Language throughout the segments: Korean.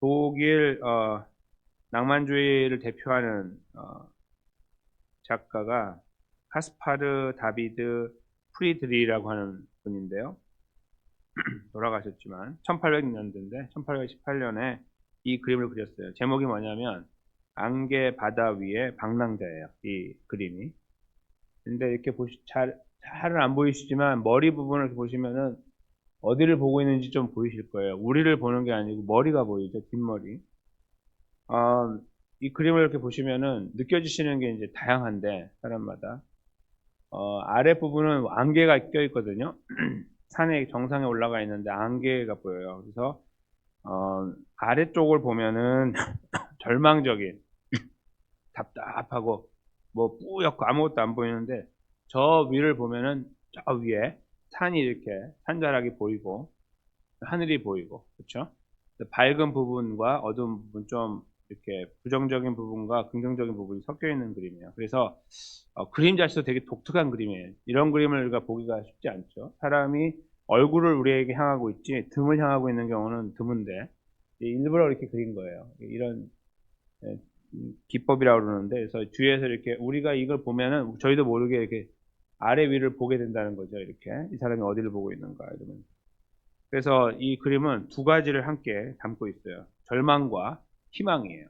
독일 낭만주의를 대표하는 작가가 카스파르 다비드 프리드리라고 하는 분인데요. 돌아가셨지만 1800년대인데 1818년에 이 그림을 그렸어요. 제목이 뭐냐면 안개 바다 위에 방랑자예요. 이 그림이. 근데 이렇게 잘은 안 보이시지만 머리 부분을 이렇게 보시면은 어디를 보고 있는지 좀 보이실 거예요. 우리를 보는 게 아니고 머리가 보이죠. 뒷머리. 어, 이 그림을 이렇게 보시면은 느껴지시는 게 이제 다양한데 사람마다 아랫부분은 안개가 껴 있거든요. 산의 정상에 올라가 있는데 안개가 보여요. 그래서 아래쪽을 보면은 절망적인 답답하고 뭐 뿌옇고 아무것도 안 보이는데 저 위를 보면은 저 위에 산이 이렇게 산자락이 보이고 하늘이 보이고 그렇죠? 밝은 부분과 어두운 부분 좀 이렇게 부정적인 부분과 긍정적인 부분이 섞여 있는 그림이에요. 그래서 그림 자체도 되게 독특한 그림이에요. 이런 그림을 우리가 보기가 쉽지 않죠. 사람이 얼굴을 우리에게 향하고 있지 등을 향하고 있는 경우는 드문데 일부러 이렇게 그린 거예요. 이런 예, 기법이라고 그러는데 그래서 뒤에서 이렇게 우리가 이걸 보면은 저희도 모르게 이렇게 아래 위를 보게 된다는 거죠. 이렇게 이 사람이 어디를 보고 있는가 이러면. 그래서 이 그림은 두 가지를 함께 담고 있어요. 절망과 희망이에요.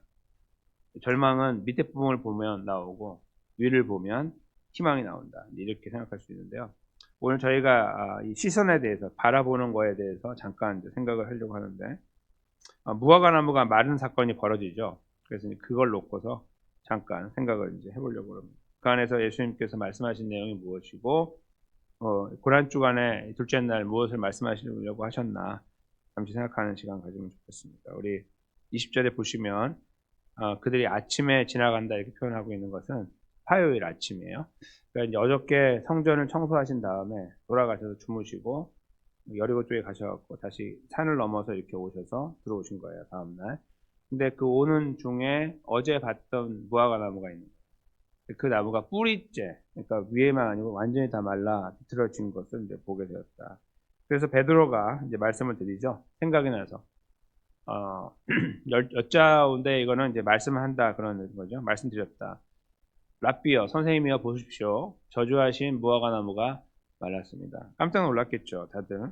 절망은 밑에 부분을 보면 나오고 위를 보면 희망이 나온다. 이렇게 생각할 수 있는데요. 오늘 저희가 이 시선에 대해서 바라보는 거에 대해서 잠깐 생각을 하려고 하는데 무화과나무가 마른 사건이 벌어지죠. 그래서 그걸 놓고서 잠깐 생각을 이제 해보려고 합니다. 그 안에서 예수님께서 말씀하신 내용이 무엇이고 고난 주간에 둘째 날 무엇을 말씀하시려고 하셨나 잠시 생각하는 시간 가지면 좋겠습니다. 우리 20절에 보시면 그들이 아침에 지나간다 이렇게 표현하고 있는 것은 화요일 아침이에요. 그러니까 이제 어저께 성전을 청소하신 다음에 돌아가셔서 주무시고 여리고 쪽에 가셔갖고 다시 산을 넘어서 이렇게 오셔서 들어오신 거예요. 다음날. 근데 그 오는 중에 어제 봤던 무화과 나무가 있는 거예요. 그 나무가 뿌리째, 그러니까 위에만 아니고 완전히 다 말라 비틀어진 것을 이제 보게 되었다. 그래서 베드로가 이제 말씀을 드리죠. 생각이 나서. 어, 여짜온데 이거는 이제 말씀을 한다 그런 거죠. 말씀드렸다. 랍비여, 선생님이여 보십시오. 저주하신 무화과 나무가 말랐습니다. 깜짝 놀랐겠죠, 다들.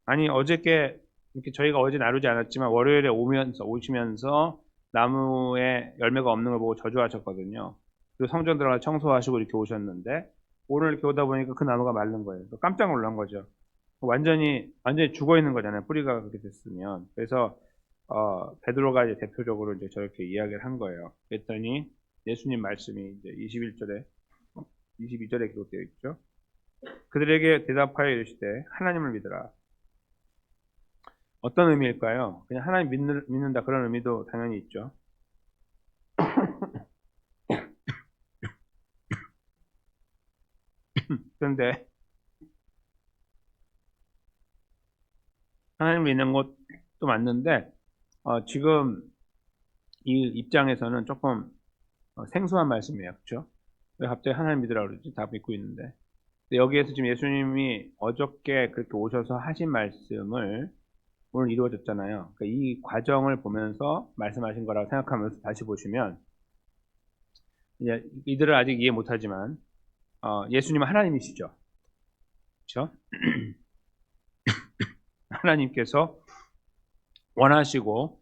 아니, 어저께, 이렇게 저희가 어제 나누지 않았지만 월요일에 오시면서 나무에 열매가 없는 걸 보고 저주하셨거든요. 그리고 성전 들어가 청소하시고 이렇게 오셨는데, 오늘 이렇게 오다 보니까 그 나무가 마른 거예요. 깜짝 놀란 거죠. 완전히 죽어 있는 거잖아요. 뿌리가 그렇게 됐으면. 그래서, 베드로가 이제 대표적으로 이제 저렇게 이야기를 한 거예요. 그랬더니 예수님 말씀이 이제 22절에 기록되어 있죠. 그들에게 대답하여 이르시되 하나님을 믿으라. 어떤 의미일까요? 그냥 하나님 믿는다 그런 의미도 당연히 있죠. 그런데 하나님 믿는 것도 맞는데 지금 이 입장에서는 조금 생소한 말씀이에요. 그렇죠? 왜 갑자기 하나님 믿으라 그러지? 다 믿고 있는데. 근데 여기에서 지금 예수님이 어저께 그렇게 오셔서 하신 말씀을 오늘 이루어졌잖아요. 그러니까 이 과정을 보면서 말씀하신 거라고 생각하면서 다시 보시면 이제 이들은 아직 이해 못하지만 예수님은 하나님이시죠. 그렇죠? 하나님께서 원하시고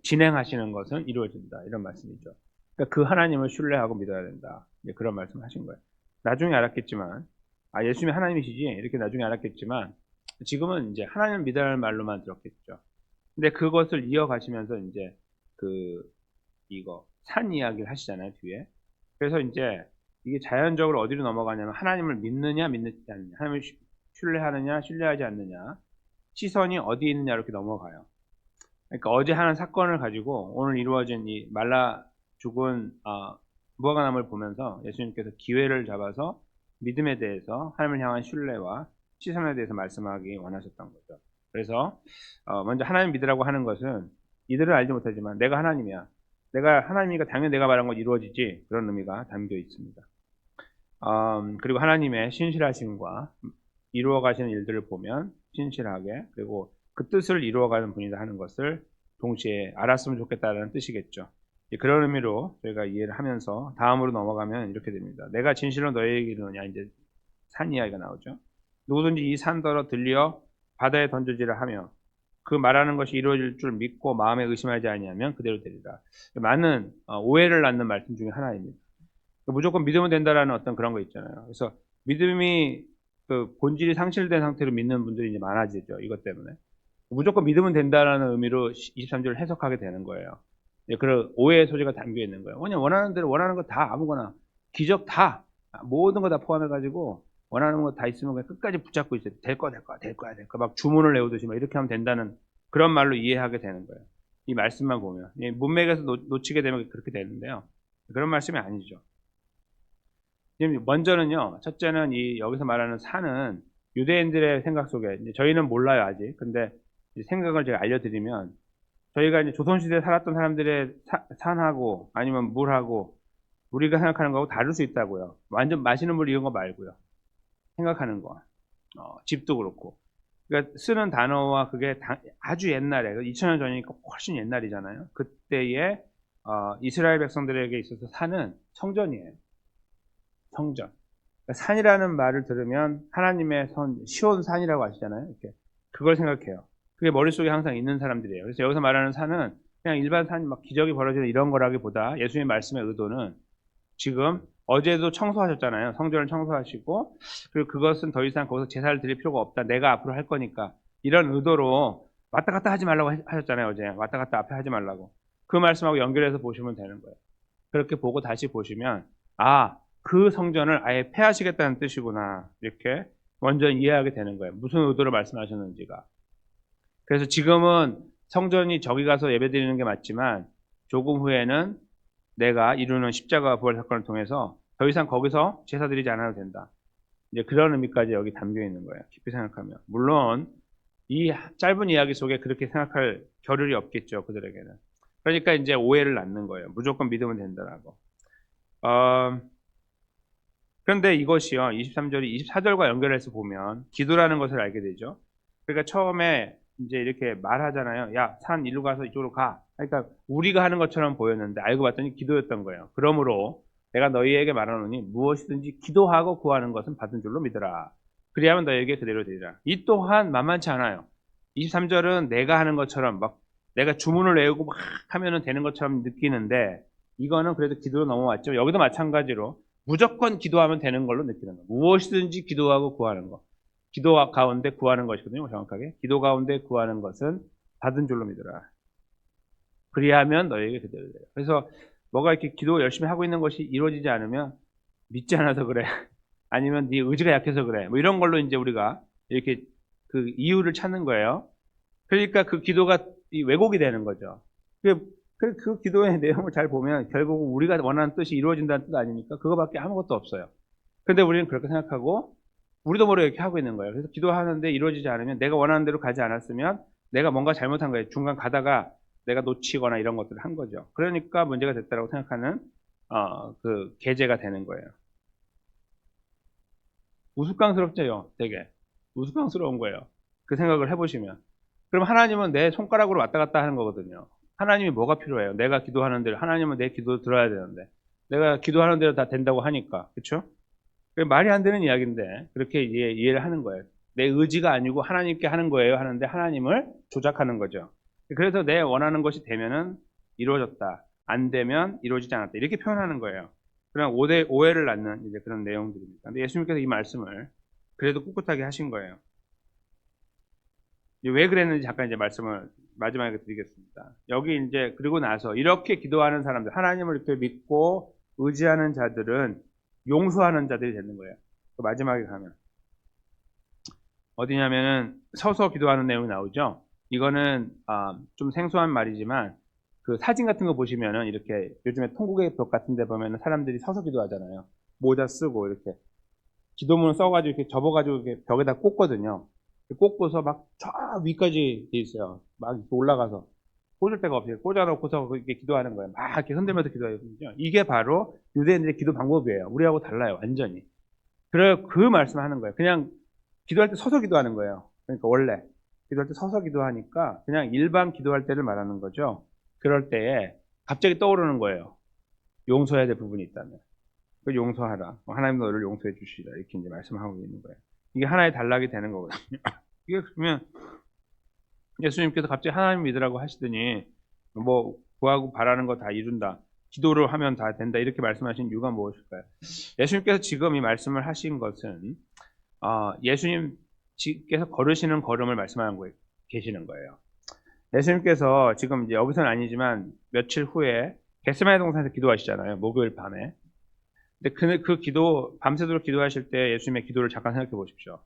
진행하시는 것은 이루어진다. 이런 말씀이죠. 그러니까 그 하나님을 신뢰하고 믿어야 된다. 그런 말씀하신 거예요. 나중에 알았겠지만 예수님이 하나님이시지 이렇게 나중에 알았겠지만 지금은 이제 하나님을 믿으라는 말로만 들었겠죠. 근데 그것을 이어가시면서 이제 그 이거 산 이야기를 하시잖아요 뒤에. 그래서 이제 이게 자연적으로 어디로 넘어가냐면 하나님을 믿느냐 믿지 않느냐, 하나님을 신뢰하느냐 신뢰하지 않느냐, 시선이 어디 있느냐 이렇게 넘어가요. 그러니까 어제 하는 사건을 가지고 오늘 이루어진 이 말라 죽은 무화과나무를 보면서 예수님께서 기회를 잡아서 믿음에 대해서 하나님을 향한 신뢰와 시선에 대해서 말씀하기 원하셨던 거죠. 그래서 먼저 하나님 믿으라고 하는 것은 이들은 알지 못하지만 내가 하나님이야. 내가 하나님이니까 당연히 내가 말한 건 이루어지지, 그런 의미가 담겨 있습니다. 그리고 하나님의 신실하심과 이루어 가시는 일들을 보면 신실하게, 그리고 그 뜻을 이루어 가는 분이다 하는 것을 동시에 알았으면 좋겠다는 뜻이겠죠. 그런 의미로 저희가 이해를 하면서 다음으로 넘어가면 이렇게 됩니다. 내가 진실로 너희에게 이르노냐, 이제 산 이야기가 나오죠. 누구든지 이 산더러 들려 바다에 던져지라 하며 그 말하는 것이 이루어질 줄 믿고 마음에 의심하지 아니하면 그대로 되리라. 많은 오해를 낳는 말씀 중에 하나입니다. 무조건 믿으면 된다라는 어떤 그런 거 있잖아요. 그래서 믿음이 그 본질이 상실된 상태로 믿는 분들이 이제 많아지죠. 이것 때문에. 무조건 믿으면 된다라는 의미로 23절을 해석하게 되는 거예요. 그런 오해의 소지가 담겨 있는 거예요. 그냥 원하는 대로 원하는 거 다 아무거나 기적 다 모든 거 다 포함해가지고 원하는 거 다 있으면 그냥 끝까지 붙잡고 있어요. 될 거야. 막 주문을 외우듯이 막 이렇게 하면 된다는 그런 말로 이해하게 되는 거예요. 이 말씀만 보면. 문맥에서 놓치게 되면 그렇게 되는데요. 그런 말씀이 아니죠. 먼저는요, 첫째는 여기서 말하는 산은 유대인들의 생각 속에, 저희는 몰라요, 아직. 근데 생각을 제가 알려드리면, 저희가 이제 조선시대에 살았던 사람들의 산하고 아니면 물하고 우리가 생각하는 거하고 다를 수 있다고요. 완전 마시는 물 이런 거 말고요. 생각하는 거. 집도 그렇고. 그러니까 쓰는 단어와 그게 아주 옛날에, 2000년 전이니까 훨씬 옛날이잖아요. 그때의 이스라엘 백성들에게 있어서 산은 성전이에요. 성전. 그러니까 산이라는 말을 들으면 하나님의 시온 산이라고 아시잖아요. 이렇게. 그걸 생각해요. 그게 머릿속에 항상 있는 사람들이에요. 그래서 여기서 말하는 산은 그냥 일반 산, 막 기적이 벌어지는 이런 거라기보다 예수님의 말씀의 의도는 지금 어제도 청소하셨잖아요. 성전을 청소하시고, 그리고 그것은 더 이상 거기서 제사를 드릴 필요가 없다. 내가 앞으로 할 거니까. 이런 의도로 왔다 갔다 하지 말라고 하셨잖아요. 어제. 왔다 갔다 앞에 하지 말라고. 그 말씀하고 연결해서 보시면 되는 거예요. 그렇게 보고 다시 보시면, 그 성전을 아예 폐하시겠다는 뜻이구나. 이렇게 먼저 이해하게 되는 거예요. 무슨 의도로 말씀하셨는지가. 그래서 지금은 성전이 저기 가서 예배드리는 게 맞지만 조금 후에는 내가 이루는 십자가 부활 사건을 통해서 더 이상 거기서 제사 드리지 않아도 된다. 이제 그런 의미까지 여기 담겨 있는 거예요. 깊이 생각하면. 물론 이 짧은 이야기 속에 그렇게 생각할 겨를이 없겠죠. 그들에게는. 그러니까 이제 오해를 낳는 거예요. 무조건 믿으면 된다라고. 그런데 이것이요. 23절이 24절과 연결해서 보면 기도라는 것을 알게 되죠. 그러니까 처음에 이제 이렇게 말하잖아요. 야, 산 일로 가서 이쪽으로 가. 그러니까 우리가 하는 것처럼 보였는데 알고 봤더니 기도였던 거예요. 그러므로 내가 너희에게 말하노니 무엇이든지 기도하고 구하는 것은 받은 줄로 믿으라. 그리하면 너희에게 그대로 되리라. 이 또한 만만치 않아요. 23절은 내가 하는 것처럼 막 내가 주문을 외우고 막 하면은 되는 것처럼 느끼는데 이거는 그래도 기도로 넘어왔죠. 여기도 마찬가지로 무조건 기도하면 되는 걸로 느끼는 거예요. 무엇이든지 기도하고 구하는 것. 기도 가운데 구하는 것이거든요. 정확하게. 기도 가운데 구하는 것은 받은 줄로 믿으라. 그리하면 너에게 그대로 돼요. 그래서 뭐가 이렇게 기도 열심히 하고 있는 것이 이루어지지 않으면 믿지 않아서 그래. 아니면 네 의지가 약해서 그래. 뭐 이런 걸로 이제 우리가 이렇게 그 이유를 찾는 거예요. 그러니까 그 기도가 왜곡이 되는 거죠. 그 기도의 내용을 잘 보면 결국 우리가 원하는 뜻이 이루어진다는 뜻 아닙니까? 그거밖에 아무것도 없어요. 근데 우리는 그렇게 생각하고 우리도 모르게 이렇게 하고 있는 거예요. 그래서 기도하는데 이루어지지 않으면 내가 원하는 대로 가지 않았으면 내가 뭔가 잘못한 거예요. 중간 가다가 내가 놓치거나 이런 것들을 한 거죠. 그러니까 문제가 됐다고 생각하는 그 계제가 되는 거예요. 우스꽝스럽죠, 되게. 우스꽝스러운 거예요. 그 생각을 해보시면. 그럼 하나님은 내 손가락으로 왔다 갔다 하는 거거든요. 하나님이 뭐가 필요해요? 내가 기도하는 대로. 하나님은 내 기도 들어야 되는데. 내가 기도하는 대로 다 된다고 하니까. 그렇죠? 말이 안 되는 이야기인데 그렇게 이해를 하는 거예요. 내 의지가 아니고 하나님께 하는 거예요 하는데 하나님을 조작하는 거죠. 그래서 내 원하는 것이 되면은 이루어졌다. 안 되면 이루어지지 않았다. 이렇게 표현하는 거예요. 그냥 오해를 낳는 이제 그런 내용들입니다. 근데 예수님께서 이 말씀을 그래도 꿋꿋하게 하신 거예요. 왜 그랬는지 잠깐 이제 말씀을 마지막에 드리겠습니다. 여기 이제 그리고 나서 이렇게 기도하는 사람들, 하나님을 이렇게 믿고 의지하는 자들은 용서하는 자들이 되는 거예요. 그 마지막에 가면 어디냐면은 서서 기도하는 내용이 나오죠. 이거는 좀 생소한 말이지만 그 사진 같은 거 보시면은 이렇게 요즘에 통곡의 벽 같은 데 보면은 사람들이 서서 기도하잖아요. 모자 쓰고 이렇게 기도문을 써가지고 이렇게 접어가지고 이렇게 벽에다 꽂거든요. 꽂고서 막 저 위까지 돼 있어요. 막 이렇게 올라가서 꽂을 데가 없어요. 꽂아놓고서 이렇게 기도하는 거예요. 막 이렇게 흔들면서 기도하거든요. 이게 바로 유대인들의 기도 방법이에요. 우리하고 달라요, 완전히. 그래 그 말씀하는 거예요. 그냥 기도할 때 서서 기도하는 거예요. 그러니까 원래 기도할 때 서서 기도하니까 그냥 일반 기도할 때를 말하는 거죠. 그럴 때에 갑자기 떠오르는 거예요. 용서해야 될 부분이 있다면. 그 용서하라. 하나님 너를 용서해 주시라. 이렇게 이제 말씀하고 있는 거예요. 이게 하나의 단락이 되는 거거든요. 이게 그러면 예수님께서 갑자기 하나님 믿으라고 하시더니 뭐 구하고 바라는 거 다 이룬다. 기도를 하면 다 된다. 이렇게 말씀하신 이유가 무엇일까요? 예수님께서 지금 이 말씀을 하신 것은 예수님께서 걸으시는 걸음을 말씀하고 계시는 거예요. 예수님께서 지금 이제 여기서는 아니지만 며칠 후에 겟세마네 동산에서 기도하시잖아요. 목요일 밤에. 근데 그 기도, 밤새도록 기도하실 때 예수님의 기도를 잠깐 생각해 보십시오.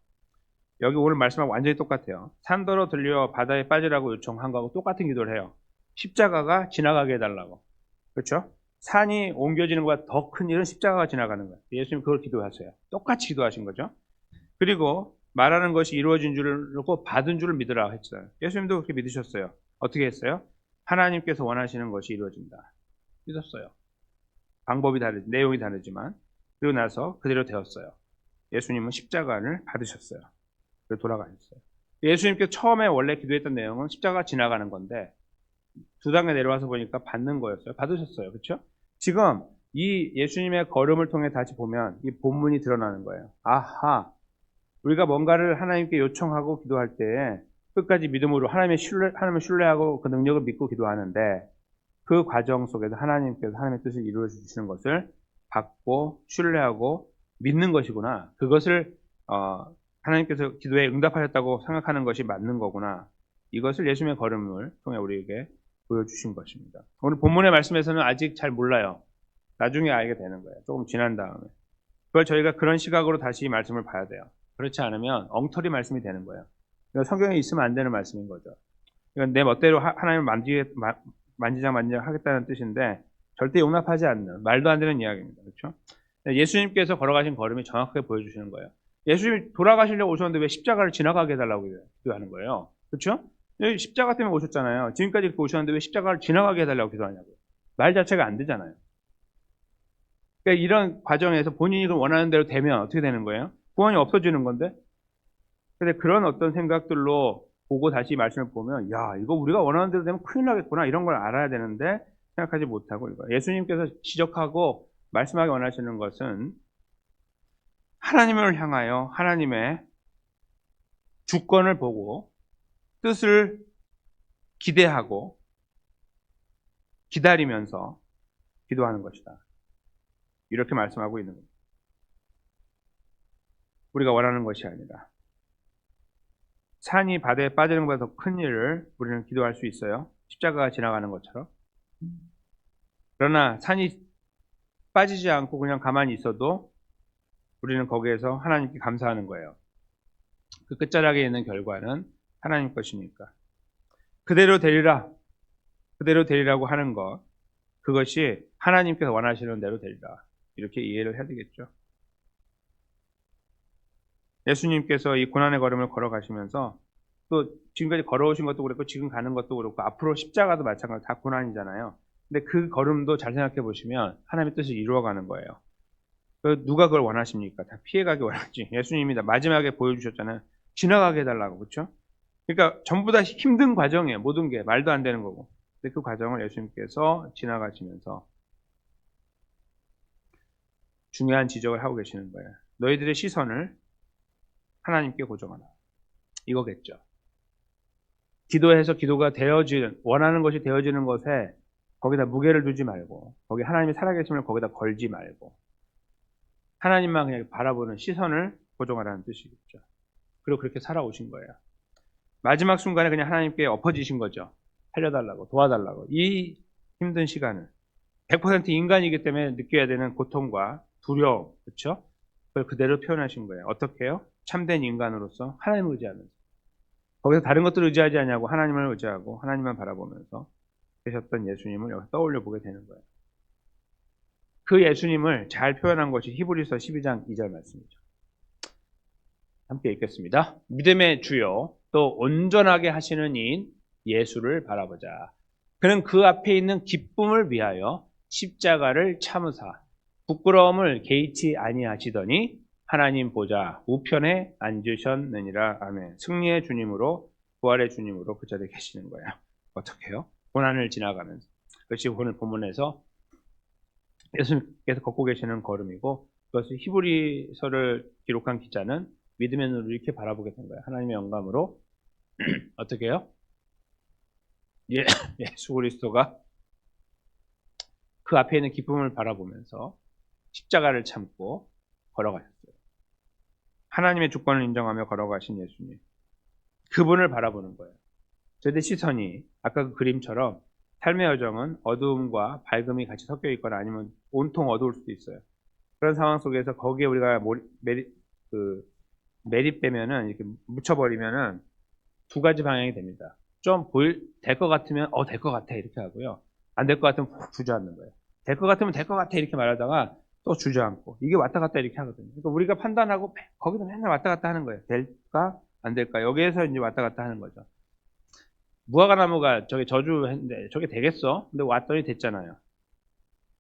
여기 오늘 말씀하고 완전히 똑같아요. 산더러 들려 바다에 빠지라고 요청한 거하고 똑같은 기도를 해요. 십자가가 지나가게 해달라고. 그렇죠? 산이 옮겨지는 것보다 더 큰 일은 십자가가 지나가는 거예요. 예수님 그걸 기도하세요. 똑같이 기도하신 거죠. 그리고 말하는 것이 이루어진 줄을 믿고 받은 줄을 믿으라 했잖아요. 예수님도 그렇게 믿으셨어요. 어떻게 했어요? 하나님께서 원하시는 것이 이루어진다. 믿었어요. 방법이 다르지, 내용이 다르지만 그리고 나서 그대로 되었어요. 예수님은 십자가를 받으셨어요. 그리고 돌아가셨어요. 예수님께서 처음에 원래 기도했던 내용은 십자가 지나가는 건데 두 단계 내려와서 보니까 받는 거였어요. 받으셨어요. 그렇죠? 지금 이 예수님의 걸음을 통해 다시 보면 이 본문이 드러나는 거예요. 아하, 우리가 뭔가를 하나님께 요청하고 기도할 때 끝까지 믿음으로 하나님을 신뢰하고 그 능력을 믿고 기도하는데 그 과정 속에서 하나님께서 하나님의 뜻을 이루어 주시는 것을 받고 신뢰하고 믿는 것이구나. 그것을 하나님께서 기도에 응답하셨다고 생각하는 것이 맞는 거구나. 이것을 예수님의 걸음을 통해 우리에게 보여주신 것입니다. 오늘 본문의 말씀에서는 아직 잘 몰라요. 나중에 알게 되는 거예요. 조금 지난 다음에. 그걸 저희가 그런 시각으로 다시 이 말씀을 봐야 돼요. 그렇지 않으면 엉터리 말씀이 되는 거예요. 성경에 있으면 안 되는 말씀인 거죠. 내 멋대로 하나님을 만지작 하겠다는 뜻인데 절대 용납하지 않는 말도 안 되는 이야기입니다. 그렇죠? 예수님께서 걸어가신 걸음이 정확하게 보여주시는 거예요. 예수님이 돌아가시려고 오셨는데 왜 십자가를 지나가게 해달라고 기도하는 거예요. 그렇죠? 십자가 때문에 오셨잖아요. 지금까지 이렇게 오셨는데 왜 십자가를 지나가게 해달라고 기도하냐고요. 말 자체가 안 되잖아요. 그러니까 이런 과정에서 본인이 원하는 대로 되면 어떻게 되는 거예요? 구원이 없어지는 건데. 근데 그런 어떤 생각들로 보고 다시 말씀을 보면 야, 이거 우리가 원하는 대로 되면 큰일 나겠구나. 이런 걸 알아야 되는데 생각하지 못하고 이거. 예수님께서 지적하고 말씀하기 원하시는 것은 하나님을 향하여 하나님의 주권을 보고 뜻을 기대하고 기다리면서 기도하는 것이다. 이렇게 말씀하고 있는 겁니다. 우리가 원하는 것이 아니라 산이 바다에 빠지는 것보다 더 큰 일을 우리는 기도할 수 있어요. 십자가가 지나가는 것처럼. 그러나 산이 빠지지 않고 그냥 가만히 있어도 우리는 거기에서 하나님께 감사하는 거예요. 그 끝자락에 있는 결과는 하나님 것이니까. 그대로 되리라. 그대로 되리라고 하는 것. 그것이 하나님께서 원하시는 대로 되리라. 이렇게 이해를 해야 되겠죠. 예수님께서 이 고난의 걸음을 걸어가시면서 또 지금까지 걸어오신 것도 그렇고 지금 가는 것도 그렇고 앞으로 십자가도 마찬가지로 다 고난이잖아요. 근데 그 걸음도 잘 생각해 보시면 하나님의 뜻을 이루어가는 거예요. 누가 그걸 원하십니까? 다 피해가기 원하지. 예수님이 다 마지막에 보여주셨잖아요. 지나가게 해달라고. 그렇죠? 그러니까 전부 다 힘든 과정이에요. 모든 게 말도 안 되는 거고. 근데 그 과정을 예수님께서 지나가시면서 중요한 지적을 하고 계시는 거예요. 너희들의 시선을 하나님께 고정하라. 이거겠죠. 기도해서 기도가 원하는 것이 되어지는 것에 거기다 무게를 두지 말고, 거기 하나님이 살아계심을 거기다 걸지 말고, 하나님만 그냥 바라보는 시선을 고정하라는 뜻이겠죠. 그리고 그렇게 살아오신 거예요. 마지막 순간에 그냥 하나님께 엎어지신 거죠. 살려달라고, 도와달라고. 이 힘든 시간을 100% 인간이기 때문에 느껴야 되는 고통과 두려움, 그렇죠? 그걸 그대로 표현하신 거예요. 어떻게 해요? 참된 인간으로서 하나님을 의지하면서. 거기서 다른 것들을 의지하지 않냐고 하나님을 의지하고 하나님만 바라보면서 계셨던 예수님을 여기서 떠올려 보게 되는 거예요. 그 예수님을 잘 표현한 것이 히브리서 12장 2절 말씀이죠. 함께 읽겠습니다. 믿음의 주요 또 온전하게 하시는 이인 예수를 바라보자. 그는 그 앞에 있는 기쁨을 위하여 십자가를 참으사 부끄러움을 개의치 아니하시더니 하나님 보좌 우편에 앉으셨느니라. 아멘. 승리의 주님으로 부활의 주님으로 그 자리에 계시는 거예요. 어떻게 해요? 고난을 지나가면서. 그것이 오늘 본문에서 예수님께서 걷고 계시는 걸음이고, 그것을 히브리서를 기록한 기자는 믿음의 눈으로 이렇게 바라보게 된 거예요. 하나님의 영감으로 어떻게 해요? 예수 그리스도가 그 앞에 있는 기쁨을 바라보면서 십자가를 참고 걸어가셨어요. 하나님의 주권을 인정하며 걸어가신 예수님. 그분을 바라보는 거예요. 저희들 시선이 아까 그 그림처럼 삶의 여정은 어두움과 밝음이 같이 섞여 있거나 아니면 온통 어두울 수도 있어요. 그런 상황 속에서 거기에 우리가 매립되면은, 이렇게 묻혀버리면은 두 가지 방향이 됩니다. 좀 될 것 같으면, 될 것 같아. 이렇게 하고요. 안 될 것 같으면 푹 주저앉는 거예요. 될 것 같으면 될 것 같아. 이렇게 말하다가 또 주저앉고. 이게 왔다 갔다 이렇게 하거든요. 그러니까 우리가 판단하고 거기서 맨날 왔다 갔다 하는 거예요. 될까? 안 될까? 여기에서 이제 왔다 갔다 하는 거죠. 무화과나무가 저게 저주했는데 저게 되겠어? 근데 왔더니 됐잖아요.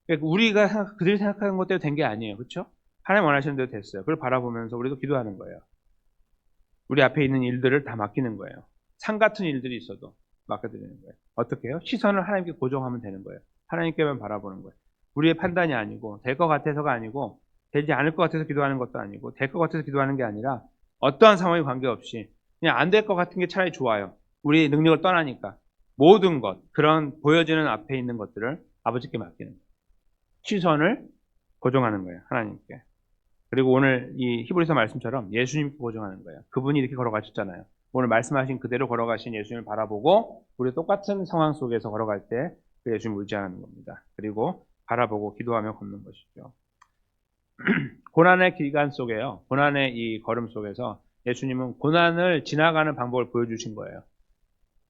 그러니까 우리가 그들이 생각하는 것대로 된 게 아니에요. 그렇죠? 하나님 원하시는 대로 됐어요. 그걸 바라보면서 우리도 기도하는 거예요. 우리 앞에 있는 일들을 다 맡기는 거예요. 산 같은 일들이 있어도 맡겨드리는 거예요. 어떻게 해요? 시선을 하나님께 고정하면 되는 거예요. 하나님께만 바라보는 거예요. 우리의 판단이 아니고, 될 것 같아서가 아니고, 되지 않을 것 같아서 기도하는 것도 아니고, 될 것 같아서 기도하는 게 아니라, 어떠한 상황에 관계없이 그냥 안 될 것 같은 게 차라리 좋아요. 우리의 능력을 떠나니까. 모든 것, 그런 보여지는 앞에 있는 것들을 아버지께 맡기는 거예요. 시선을 고정하는 거예요. 하나님께. 그리고 오늘 이 히브리서 말씀처럼 예수님께 고정하는 거예요. 그분이 이렇게 걸어가셨잖아요. 오늘 말씀하신 그대로 걸어가신 예수님을 바라보고 우리 똑같은 상황 속에서 걸어갈 때 그 예수님을 의지하는 겁니다. 그리고 바라보고 기도하며 걷는 것이죠. 고난의 기간 속에요. 고난의 이 걸음 속에서 예수님은 고난을 지나가는 방법을 보여주신 거예요.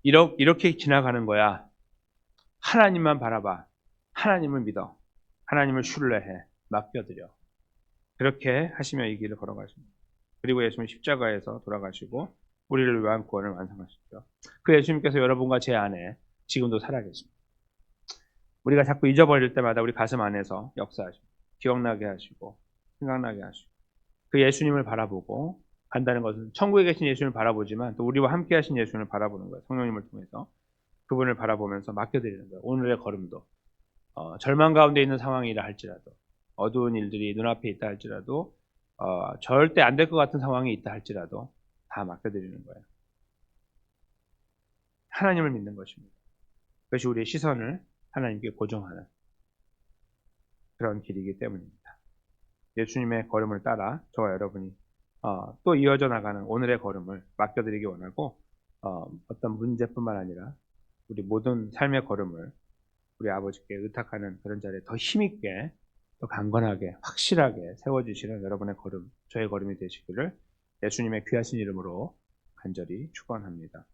이렇게 지나가는 거야. 하나님만 바라봐. 하나님을 믿어. 하나님을 신뢰해. 맡겨드려. 그렇게 하시며 이 길을 걸어가십니다. 그리고 예수님은 십자가에서 돌아가시고 우리를 위한 구원을 완성하시죠. 그 예수님께서 여러분과 제 안에 지금도 살아계십니다. 우리가 자꾸 잊어버릴 때마다 우리 가슴 안에서 역사하시고 기억나게 하시고 생각나게 하시고 그 예수님을 바라보고 간다는 것은 천국에 계신 예수님을 바라보지만 또 우리와 함께 하신 예수님을 바라보는 거예요. 성령님을 통해서 그분을 바라보면서 맡겨드리는 거예요. 오늘의 걸음도 절망 가운데 있는 상황이라 할지라도 어두운 일들이 눈앞에 있다 할지라도 절대 안 될 것 같은 상황이 있다 할지라도 다 맡겨드리는 거예요. 하나님을 믿는 것입니다. 그것이 우리의 시선을 하나님께 고정하는 그런 길이기 때문입니다. 예수님의 걸음을 따라 저와 여러분이 또 이어져 나가는 오늘의 걸음을 맡겨드리기 원하고 어떤 문제뿐만 아니라 우리 모든 삶의 걸음을 우리 아버지께 의탁하는 그런 자리에 더 힘있게 또 강건하게 확실하게 세워주시는 여러분의 걸음, 저의 걸음이 되시기를 예수님의 귀하신 이름으로 간절히 축원합니다.